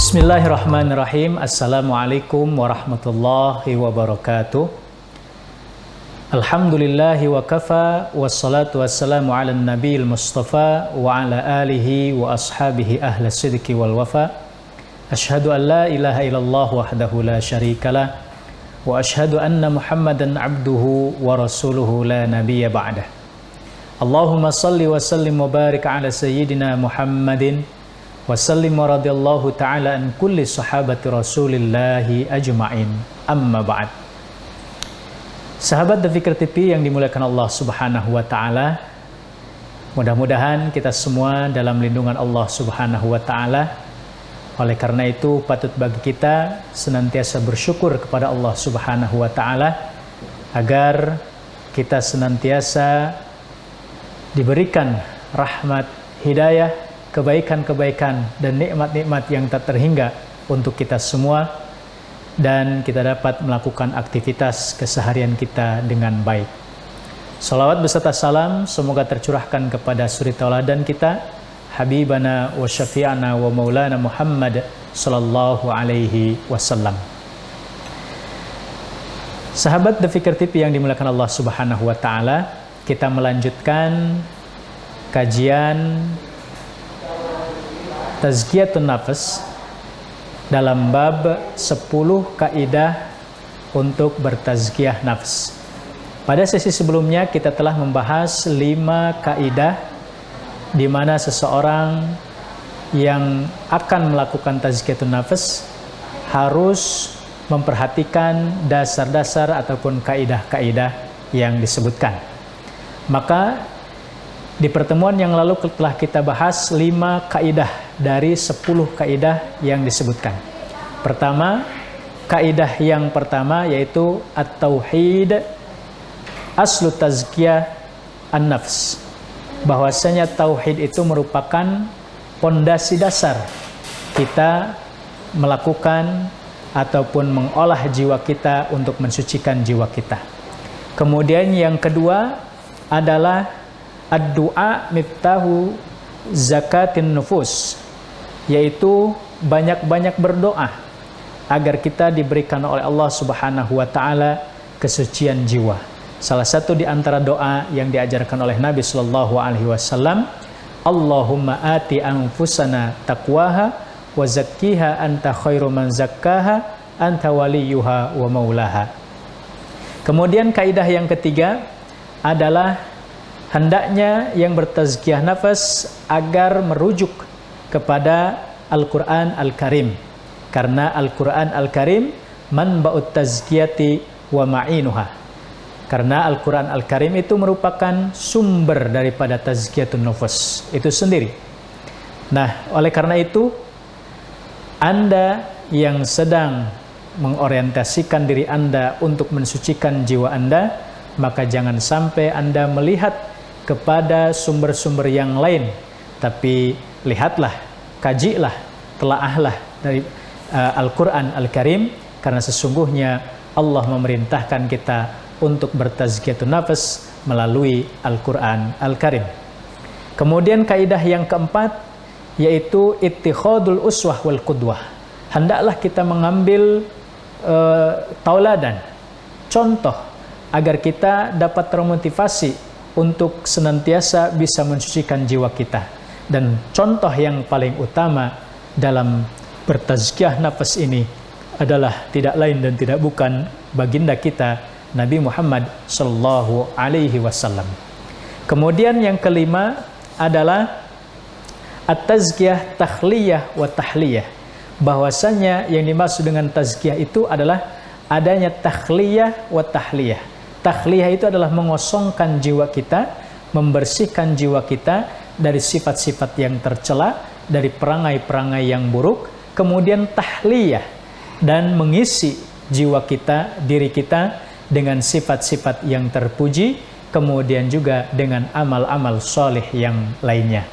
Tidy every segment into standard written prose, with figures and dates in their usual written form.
Bismillahirrahmanirrahim. Assalamualaikum warahmatullahi wabarakatuh. Alhamdulillahi wa kafa, wassalatu wassalamu ala nabiyil mustafa wa ala alihi wa ashabihi ahla sidqi wal wafa. Ashhadu an la ilaha illallah wahdahu la syarikalah wa ashhadu anna muhammadan abduhu wa rasuluhu la nabiyya ba'dah. Allahumma salli wa sallim wa barik ala sayyidina Muhammadin wa sallim wa radiyallahu ta'ala an kulli sahabati rasulillahi ajma'in, amma ba'd. Sahabat The Fikr TV yang dimuliakan Allah subhanahu wa ta'ala, mudah-mudahan kita semua dalam lindungan Allah subhanahu wa ta'ala. Oleh karena itu patut bagi kita senantiasa bersyukur kepada Allah subhanahu wa ta'ala agar kita senantiasa diberikan rahmat, hidayah, kebaikan-kebaikan dan nikmat-nikmat yang tak terhingga untuk kita semua, dan kita dapat melakukan aktivitas keseharian kita dengan baik. Salawat beserta salam semoga tercurahkan kepada suri tauladan kita, Habibana wa syafi'ana wa maulana Muhammad sallallahu alaihi wasallam. Sahabat The Fikr TV yang dimuliakan Allah subhanahu wa ta'ala, kita melanjutkan kajian Tazkiyatun Nafs dalam bab 10 kaidah untuk bertazkiyah nafs. Pada sesi sebelumnya kita telah membahas 5 kaidah di mana seseorang yang akan melakukan tazkiyatun nafs harus memperhatikan dasar-dasar ataupun kaidah-kaidah yang disebutkan. Maka di pertemuan yang lalu telah kita bahas 5 kaidah dari 10 kaidah yang disebutkan. Pertama, kaidah yang pertama yaitu at-tauhid aslu tazkiyah an-nafs. Bahwasanya tauhid itu merupakan pondasi dasar kita melakukan ataupun mengolah jiwa kita untuk mensucikan jiwa kita. Kemudian yang kedua adalah ad-du'a miftahu zakatin nufus, yaitu banyak-banyak berdoa agar kita diberikan oleh Allah subhanahu wa ta'ala kesucian jiwa. Salah satu di antara doa yang diajarkan oleh Nabi sallallahu alaihi wasallam, Allahumma ati anfusana taqwaha wa zakkiha anta khairu man zakkaha anta waliyuha wa maulaha. Kemudian kaidah yang ketiga adalah hendaknya yang bertazkiyah nafas agar merujuk kepada Al-Quran Al-Karim, karena Al-Quran Al-Karim manba'ut tazkiyati wa ma'inuha, karena Al-Quran Al-Karim itu merupakan sumber daripada tazkiyatun nafas itu sendiri. Nah, oleh karena itu Anda yang sedang mengorientasikan diri Anda untuk mensucikan jiwa Anda, maka jangan sampai Anda melihat kepada sumber-sumber yang lain, tapi lihatlah, kajilah, telaahlah dari Al-Quran Al-Karim, karena sesungguhnya Allah memerintahkan kita untuk bertazkiyatun nafs melalui Al-Quran Al-Karim. Kemudian kaidah yang keempat yaitu ittikhadul uswah wal qudwah. Hendaklah kita mengambil tauladan, contoh, agar kita dapat termotivasi untuk senantiasa bisa mensucikan jiwa kita. Dan contoh yang paling utama dalam bertazkiyah nafas ini adalah tidak lain dan tidak bukan baginda kita Nabi Muhammad sallallahu alaihi wasallam. Kemudian yang kelima adalah at-tazkiyah takhliyah wa tahliyah. Bahwasanya yang dimaksud dengan tazkiyah itu adalah adanya takhliyah wa tahliyah. Takhliyah itu adalah mengosongkan jiwa kita, membersihkan jiwa kita dari sifat-sifat yang tercela, dari perangai-perangai yang buruk. Kemudian tahliyah, dan mengisi jiwa kita, diri kita dengan sifat-sifat yang terpuji, kemudian juga dengan amal-amal soleh yang lainnya.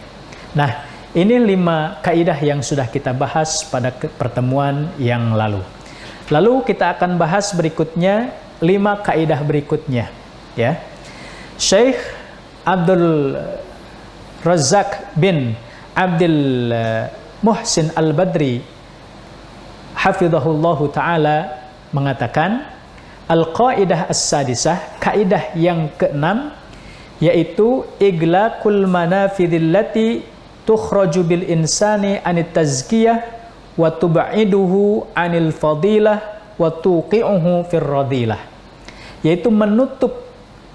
Nah, ini 5 kaidah yang sudah kita bahas pada pertemuan yang lalu. Lalu kita akan bahas berikutnya 5 kaidah berikutnya, ya. Syekh Abdul Razak bin Abdul Muhsin Al-Badri hafizahullahu taala mengatakan, al-qaidah as-sadisah, kaidah yang keenam, yaitu iglaqul manafidillati tukhraju bil insani anit tazkiyah wa tub'iduhu anil fadilah wa tuqi'uhu fir radilah, yaitu menutup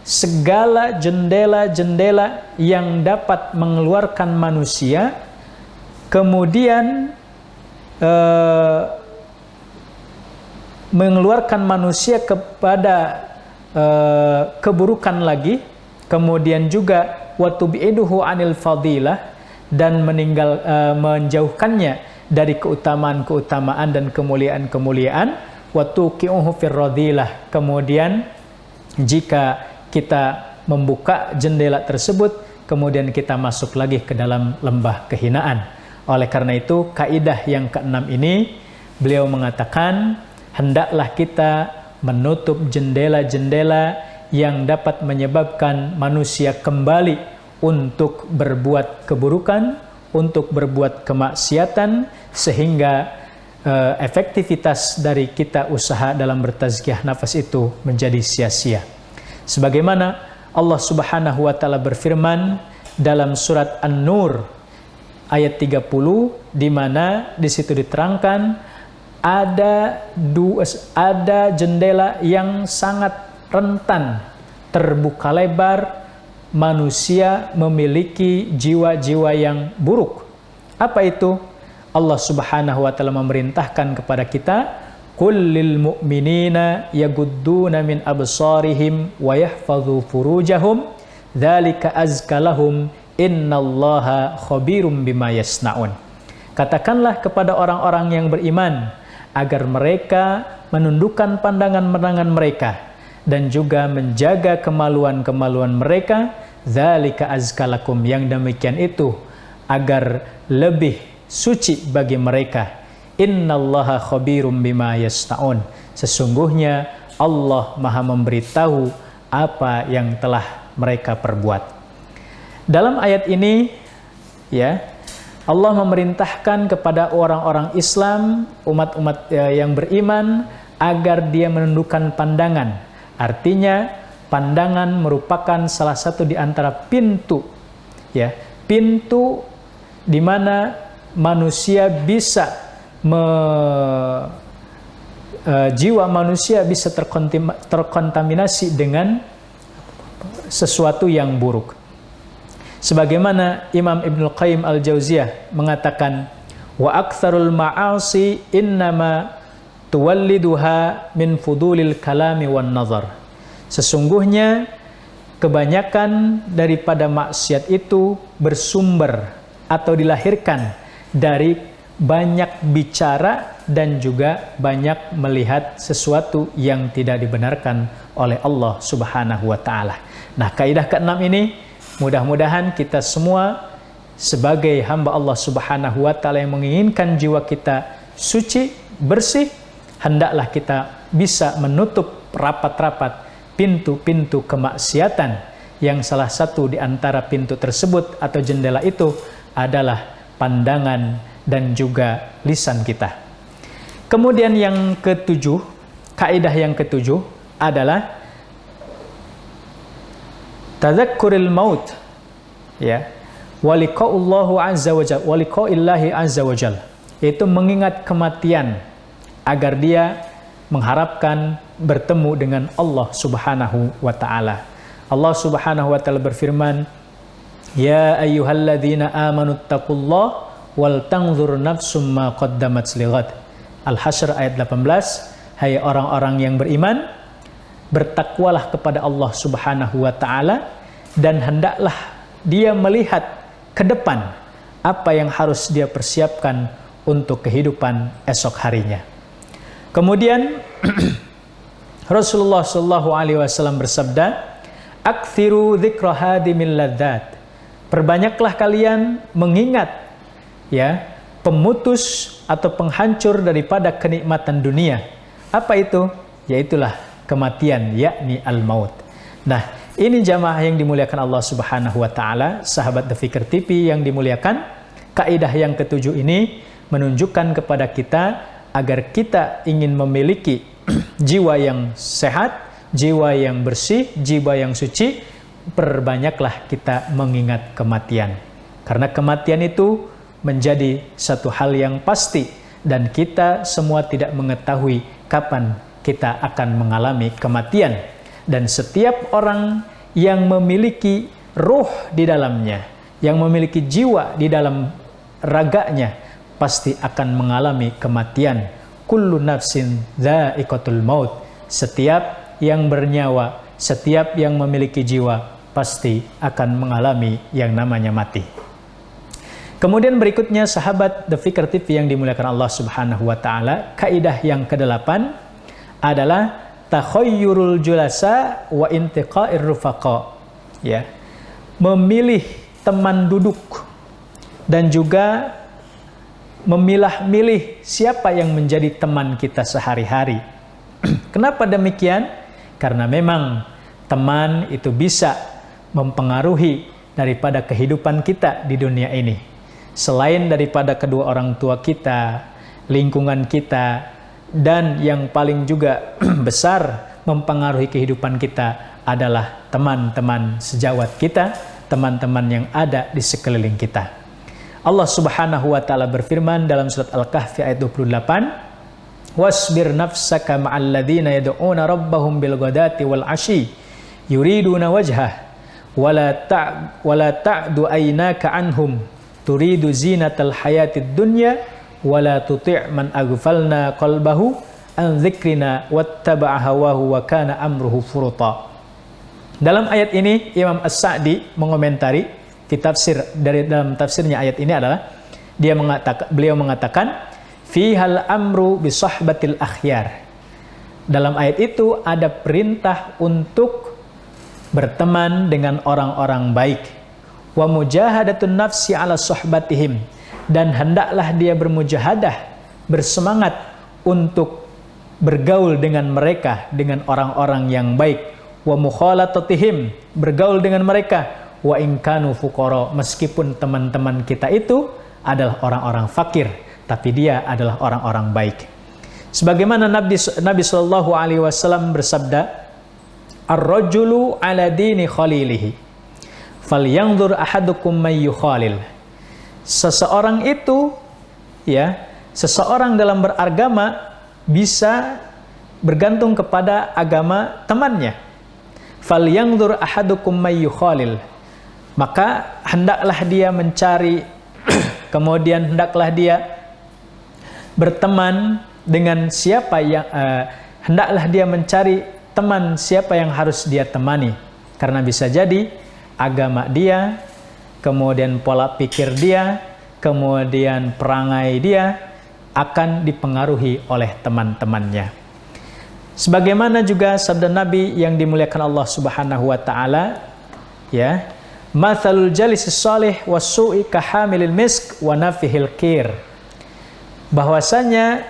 segala jendela-jendela yang dapat mengeluarkan manusia, kemudian mengeluarkan manusia kepada keburukan lagi, kemudian juga watubiduhu anil fadilah, dan menjauhkannya dari keutamaan-keutamaan dan kemuliaan-kemuliaan, watuqi'uhu fir radilah, kemudian jika kita membuka jendela tersebut, kemudian kita masuk lagi ke dalam lembah kehinaan. Oleh karena itu, kaidah yang keenam ini, beliau mengatakan, hendaklah kita menutup jendela-jendela yang dapat menyebabkan manusia kembali untuk berbuat keburukan, untuk berbuat kemaksiatan, sehingga efektivitas dari kita usaha dalam bertazkiyah nafas itu menjadi sia-sia. Sebagaimana Allah Subhanahu wa taala berfirman dalam surat An-Nur ayat 30, di mana di situ diterangkan ada jendela yang sangat rentan terbuka lebar, manusia memiliki jiwa-jiwa yang buruk. Apa itu? Allah Subhanahu wa taala memerintahkan kepada kita, qul lil mu'minina yagudduna min absarihim wa yahfazu furujahum dzalika azka lahum innallaha khabirum bima yasnaun. Katakanlah kepada orang-orang yang beriman agar mereka menundukkan pandangan-pandangan mereka dan juga menjaga kemaluan-kemaluan mereka, dzalika azka lakum, yang demikian itu agar lebih suci bagi mereka. Innallaha khabirum bima yasnaun, sesungguhnya Allah Maha memberitahu apa yang telah mereka perbuat. Dalam ayat ini, ya, Allah memerintahkan kepada orang-orang Islam, umat-umat yang beriman, agar dia menundukkan pandangan. Artinya, pandangan merupakan salah satu di antara pintu, ya, pintu di mana manusia bisa jiwa manusia bisa terkontaminasi dengan sesuatu yang buruk. Sebagaimana Imam Ibnul Qayyim Al-Jauziyah mengatakan, wa aktsarul ma'asi innama tuwalliduha min fudulil kalami wan nazar. Sesungguhnya kebanyakan daripada maksiat itu bersumber atau dilahirkan dari banyak bicara dan juga banyak melihat sesuatu yang tidak dibenarkan oleh Allah Subhanahu wa taala. Nah, kaidah keenam ini mudah-mudahan kita semua sebagai hamba Allah Subhanahu wa taala yang menginginkan jiwa kita suci, bersih, hendaklah kita bisa menutup rapat-rapat pintu-pintu kemaksiatan, yang salah satu di antara pintu tersebut atau jendela itu adalah pandangan dan juga lisan kita. Kemudian yang ketujuh, kaidah yang ketujuh adalah tadzakkuril maut, ya, waliqa'ullahu azza wajal, waliqa'illahi azza wajal, yaitu mengingat kematian agar dia mengharapkan bertemu dengan Allah Subhanahu wa taala. Allah Subhanahu wa taala berfirman, ya ayyuhalladzina amanu taqullaha wal tanzur nafsum ma qaddamat lighad. Al-Hasyr ayat 18. Hai orang-orang yang beriman, bertakwalah kepada Allah Subhanahu wa taala, dan hendaklah dia melihat ke depan apa yang harus dia persiapkan untuk kehidupan esok harinya. Kemudian Rasulullah sallallahu alaihi wasallam bersabda, aktsiru dzikra hadimil ladzat. Perbanyaklah kalian mengingat, ya, pemutus atau penghancur daripada kenikmatan dunia. Apa itu? Yaitulah kematian, yakni al-maut. Nah, ini jamaah yang dimuliakan Allah Subhanahu wa taala, sahabat The Fikr TV yang dimuliakan, kaidah yang ketujuh ini menunjukkan kepada kita agar kita ingin memiliki jiwa yang sehat, jiwa yang bersih, jiwa yang suci, perbanyaklah kita mengingat kematian. Karena kematian itu menjadi satu hal yang pasti dan kita semua tidak mengetahui kapan kita akan mengalami kematian. Dan setiap orang yang memiliki ruh di dalamnya, yang memiliki jiwa di dalam raganya, pasti akan mengalami kematian. Kullu nafsin dha'iqatul maut. Setiap yang bernyawa, setiap yang memiliki jiwa, pasti akan mengalami yang namanya mati. Kemudian berikutnya sahabat The Fikr TV yang dimuliakan Allah Subhanahu wa taala, kaidah yang ke-8 adalah takhayyurul julasa wa intiqa'ir rufaqa. Ya. Memilih teman duduk dan juga memilah-milih siapa yang menjadi teman kita sehari-hari. Kenapa demikian? Karena memang teman itu bisa mempengaruhi daripada kehidupan kita di dunia ini. Selain daripada kedua orang tua kita, lingkungan kita, dan yang paling juga besar mempengaruhi kehidupan kita adalah teman-teman sejawat kita, teman-teman yang ada di sekeliling kita. Allah Subhanahu wa taala berfirman dalam surat Al-Kahfi ayat 28, "Wasbir nafsaka ma'al ladzina yad'una rabbahum bil ghadati wal 'ashyi yuriduna wajhah wala ta'du aynaka anhum turidu zinatal hayatid dunya wala tuti' man aghfalna qalbahu an dzikrina wattaba'a hawahu wa kana amruhu furuta." Dalam ayat ini Imam As-Sa'di mengomentari di tafsir, dari dalam tafsirnya ayat ini adalah beliau mengatakan fihal amru bi sahbatil akhyar. Dalam ayat itu ada perintah untuk berteman dengan orang-orang baik. Wa mujahadatun nafsi ala sahbatihim, dan hendaklah dia bermujahadah, bersemangat untuk bergaul dengan mereka, dengan orang-orang yang baik. Wa mukhalatatihim, bergaul dengan mereka. Wa in kanu fuqara, meskipun teman-teman kita itu adalah orang-orang fakir, tapi dia adalah orang-orang baik. Sebagaimana Nabi sallallahu alaihi wasallam bersabda, "Ar-rajulu ala dini khalilihi, falyanzur ahadukum may yukhalil." Seseorang itu, ya, seseorang dalam beragama bisa bergantung kepada agama temannya. Falyanzur ahadukum may yukhalil. Maka hendaklah dia mencari kemudian hendaklah dia berteman dengan siapa yang hendaklah dia mencari teman siapa yang harus dia temani, karena bisa jadi agama dia, kemudian pola pikir dia, kemudian perangai dia akan dipengaruhi oleh teman-temannya. Sebagaimana juga sabda Nabi yang dimuliakan Allah Subhanahu wa taala, ya, mathalul jalisis salih wasu'i kahamilil misk wa nafihil kir. Bahwasanya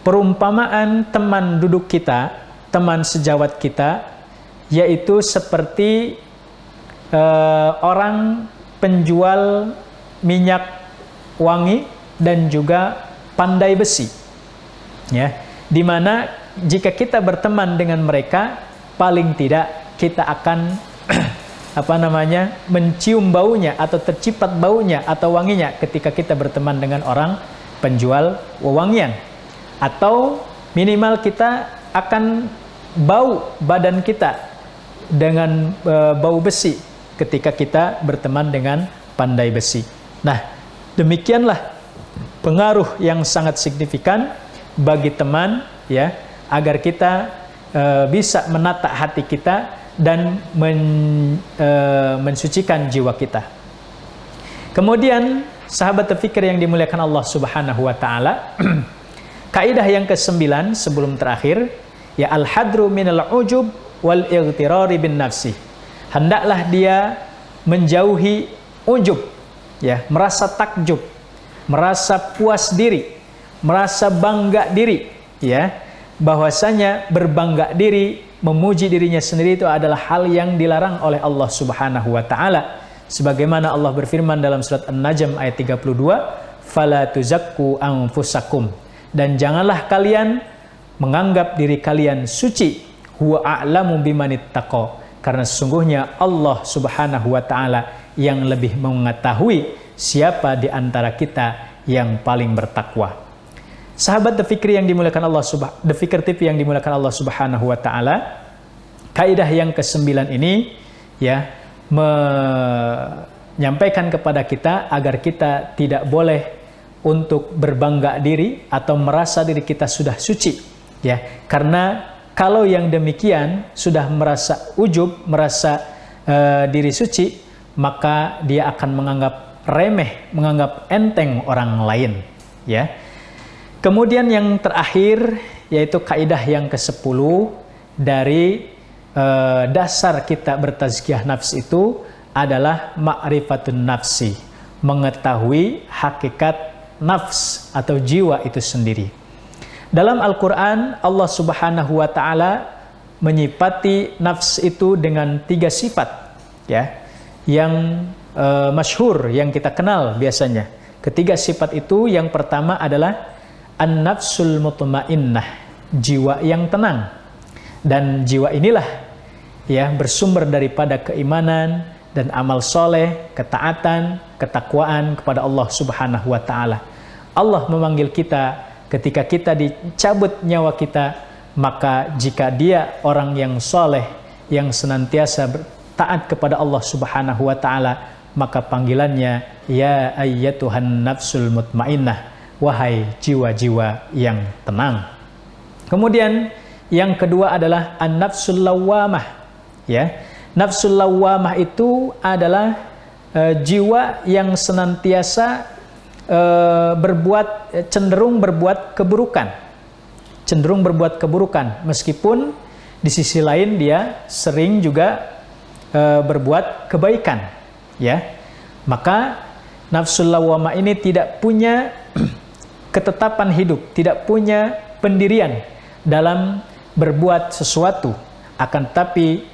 perumpamaan teman duduk kita, teman sejawat kita, yaitu seperti orang penjual minyak wangi dan juga pandai besi, ya, dimana jika kita berteman dengan mereka, paling tidak kita akan mencium baunya atau tercipat baunya atau wanginya ketika kita berteman dengan orang penjual wewangian, atau minimal kita akan bau badan kita dengan bau besi ketika kita berteman dengan pandai besi. Nah, demikianlah pengaruh yang sangat signifikan bagi teman, ya, agar kita bisa menata hati kita dan mensucikan jiwa kita. Kemudian sahabat terfikir yang dimuliakan Allah Subhanahu wa taala, kaidah yang ke-9 sebelum terakhir, ya, al-hadru minal ujub wal ightirari bin nafsi. Hendaklah dia menjauhi ujub, ya, merasa takjub, merasa puas diri, merasa bangga diri, ya, bahwasanya berbangga diri, memuji dirinya sendiri itu adalah hal yang dilarang oleh Allah Subhanahu wa taala. Sebagaimana Allah berfirman dalam surat An-Najm ayat 32, "Fala tuzakku anfusakum." dan janganlah kalian menganggap diri kalian suci. Huwa a'lamu bimanittaqo, karena sesungguhnya Allah Subhanahu wa taala yang lebih mengetahui siapa di antara kita yang paling bertakwa. Sahabat The Fikri yang dimuliakan Allah The Fikr TV yang dimuliakan Allah Subhanahu wa taala, kaidah yang ke-9 ini ya menyampaikan kepada kita agar kita tidak boleh untuk berbangga diri atau merasa diri kita sudah suci, ya. Karena kalau yang demikian sudah merasa ujub, merasa diri suci, maka dia akan menganggap remeh, menganggap enteng orang lain, ya. Kemudian yang terakhir yaitu kaidah yang ke-10 dari dasar kita bertazkiyah nafs itu adalah ma'rifatun nafsi, mengetahui hakikat nafs atau jiwa itu sendiri. Dalam Al-Quran, Allah Subhanahu wa ta'ala menyifati nafs itu dengan 3 sifat, ya, yang masyhur, yang kita kenal biasanya. Ketiga sifat itu, yang pertama adalah an-nafsul mutmainnah, jiwa yang tenang. Dan jiwa inilah ya bersumber daripada keimanan dan amal soleh, ketaatan, ketakwaan kepada Allah Subhanahu wa ta'ala. Allah memanggil kita ketika kita dicabut nyawa kita, maka jika dia orang yang soleh, yang senantiasa taat kepada Allah Subhanahu wa ta'ala, maka panggilannya ya ayyatuhan nafsul mutmainnah, wahai jiwa-jiwa yang tenang. Kemudian yang kedua adalah an-nafsul lawwamah, ya. Nafsul lawwamah itu adalah jiwa yang senantiasa cenderung berbuat keburukan. Cenderung berbuat keburukan, meskipun di sisi lain dia sering juga berbuat kebaikan, ya. Maka nafsul lawwamah ini tidak punya ketetapan hidup, tidak punya pendirian dalam berbuat sesuatu. Akan tapi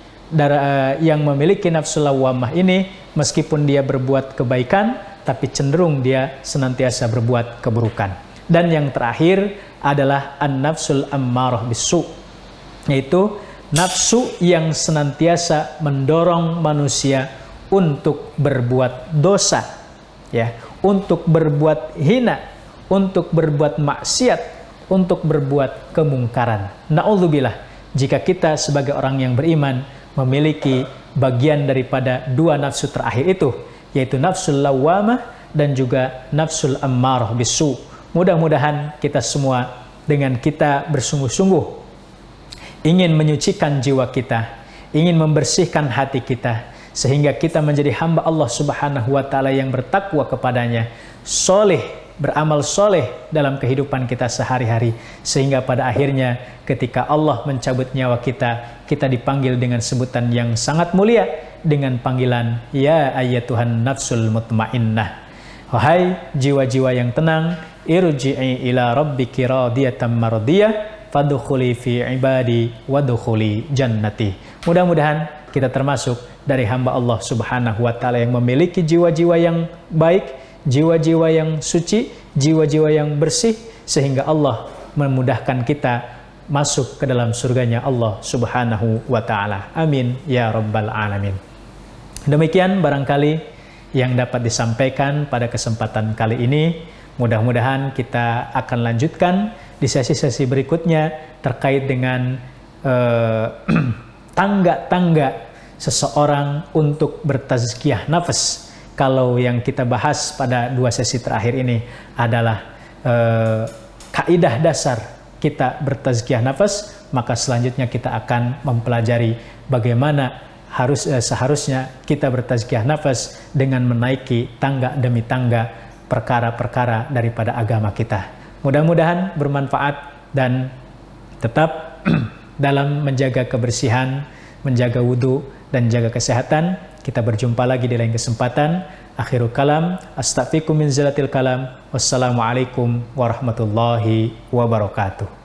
yang memiliki nafsu lawwamah ini, meskipun dia berbuat kebaikan, tapi cenderung dia senantiasa berbuat keburukan. Dan yang terakhir adalah an-nafsul ammarah bisu, yaitu nafsu yang senantiasa mendorong manusia untuk berbuat dosa, ya, untuk berbuat hina, untuk berbuat maksiat, untuk berbuat kemungkaran. Na'udzubillah, jika kita sebagai orang yang beriman memiliki bagian daripada 2 nafsu terakhir itu, yaitu nafsul lawwamah dan juga nafsul ammarah bisu. Mudah-mudahan kita semua dengan kita bersungguh-sungguh ingin menyucikan jiwa kita, ingin membersihkan hati kita, sehingga kita menjadi hamba Allah Subhanahu wa ta'ala yang bertakwa kepadanya, soleh, beramal soleh dalam kehidupan kita sehari-hari, sehingga pada akhirnya ketika Allah mencabut nyawa kita, kita dipanggil dengan sebutan yang sangat mulia, dengan panggilan ya ayyatuhan nafsul mutmainnah, wahai jiwa-jiwa yang tenang, irji'i ila rabbiki radiyatan mardiyah fadkhuli fi ibadi wadkhuli jannati. Mudah-mudahan kita termasuk dari hamba Allah Subhanahu wa ta'ala yang memiliki jiwa-jiwa yang baik, jiwa-jiwa yang suci, jiwa-jiwa yang bersih, sehingga Allah memudahkan kita masuk ke dalam surganya Allah Subhanahu wa ta'ala. Amin ya rabbal alamin. Demikian barangkali yang dapat disampaikan pada kesempatan kali ini. Mudah-mudahan kita akan lanjutkan di sesi-sesi berikutnya terkait dengan tangga-tangga seseorang untuk bertazkiyah nafas. Kalau yang kita bahas pada 2 sesi terakhir ini adalah kaidah dasar kita bertazkiyah nafas, maka selanjutnya kita akan mempelajari bagaimana seharusnya kita bertazkiyah nafas dengan menaiki tangga demi tangga perkara-perkara daripada agama kita. Mudah-mudahan bermanfaat dan tetap dalam menjaga kebersihan, menjaga wudhu, dan jaga kesehatan. Kita berjumpa lagi di lain kesempatan. Akhirul kalam, astaghfirukum min zalatil kalam. Wassalamualaikum warahmatullahi wabarakatuh.